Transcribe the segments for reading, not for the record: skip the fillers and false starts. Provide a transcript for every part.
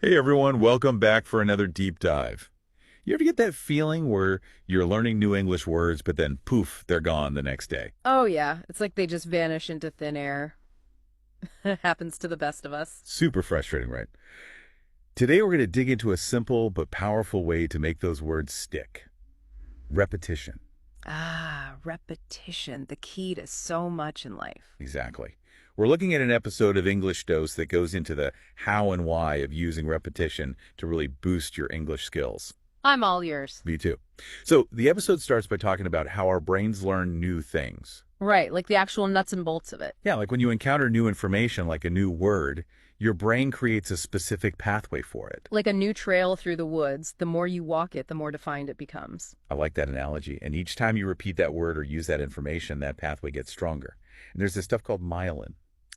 Hey everyone, welcome back for another deep dive. You ever get that feeling where you're learning new English words, but then poof, they're gone the next day? Oh, yeah. It's like they just vanish into thin air. It happens to the best of us. Super frustrating, right? Today we're going to dig into a simple but powerful way to make those words stick. Repetition. Repetition, the key to so much in life. Exactly. We're looking at an episode of English Dose that goes into the how and why of using repetition to really boost your English skills. I'm all yours. Me too. So the episode starts by talking about how our brains learn new things. Right, like the actual nuts and bolts of it. Yeah, like when you encounter new information, like a new word, your brain creates a specific pathway for it. Like a new trail through the woods, the more you walk it, the more defined it becomes. I like that analogy. And each time you repeat that word or use that information, that pathway gets stronger. And there's this stuff called myelin.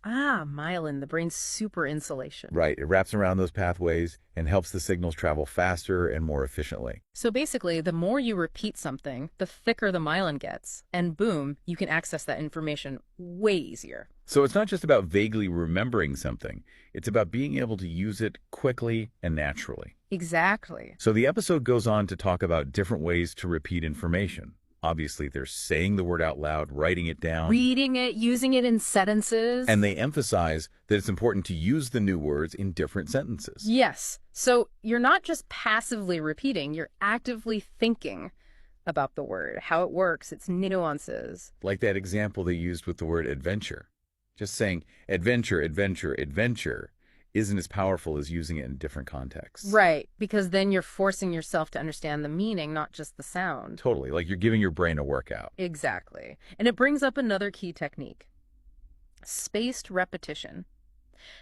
Myelin, the brain's super insulation. Right. It wraps around those pathways and helps the signals travel faster and more efficiently. So basically, the more you repeat something, the thicker the myelin gets. And boom, you can access that information way easier. So it's not just about vaguely remembering something. It's about being able to use it quickly and naturally. Exactly. So the episode goes on to talk about different ways to repeat information. Obviously, they're saying the word out loud, writing it down, Reading it, using it in sentences. and they emphasize that it's important to use the new words in different sentences. Yes. So you're not just passively repeating, you're actively thinking about the word, how it works, its nuances. Like that example they used with the word adventure. Just saying adventure, adventure, adventure isn't as powerful as using it in different contexts. Right, because then you're forcing yourself to understand the meaning, not just the sound. Totally, like you're giving your brain a workout. Exactly. And it brings up another key technique, spaced repetition.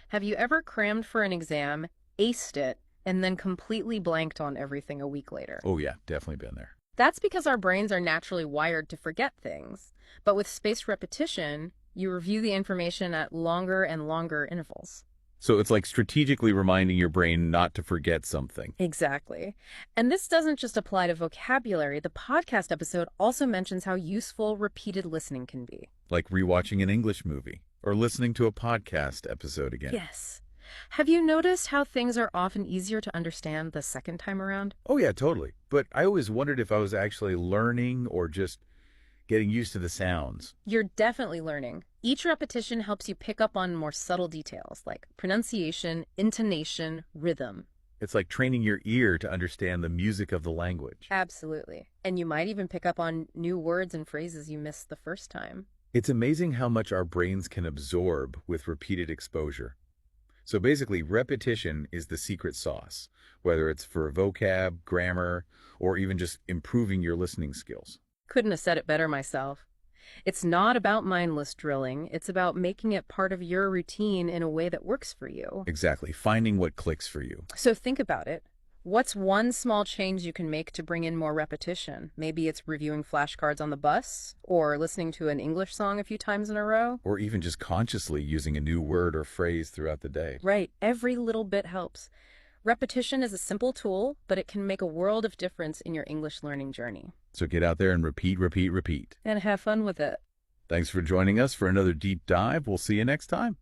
Have you ever crammed for an exam, aced it, and then completely blanked on everything a week later? Oh yeah, definitely been there. That's because our brains are naturally wired to forget things. But with spaced repetition, you review the information at longer and longer intervals. So it's like strategically reminding your brain not to forget something. Exactly. And this doesn't just apply to vocabulary. The podcast episode also mentions how useful repeated listening can be. Like rewatching an English movie or listening to a podcast episode again. Yes. Have you noticed how things are often easier to understand the second time around? Oh yeah, totally. But I always wondered if I was actually learning or just getting used to the sounds. You're definitely learning. Each repetition helps you pick up on more subtle details like pronunciation, intonation, rhythm. It's like training your ear to understand the music of the language. Absolutely. And you might even pick up on new words and phrases you missed the first time. It's amazing how much our brains can absorb with repeated exposure. So basically, repetition is the secret sauce, whether it's for vocab, grammar, or even just improving your listening skills. Couldn't have said it better myself. It's not about mindless drilling. It's about making it part of your routine in a way that works for you. Exactly, finding what clicks for you. So think about it. What's one small change you can make to bring in more repetition? Maybe it's reviewing flashcards on the bus, or listening to an English song a few times in a row. Or even just consciously using a new word or phrase throughout the day. Right, every little bit helps. Repetition is a simple tool, but it can make a world of difference in your English learning journey. So get out there and repeat, repeat, repeat. And have fun with it. Thanks for joining us for another deep dive. We'll see you next time.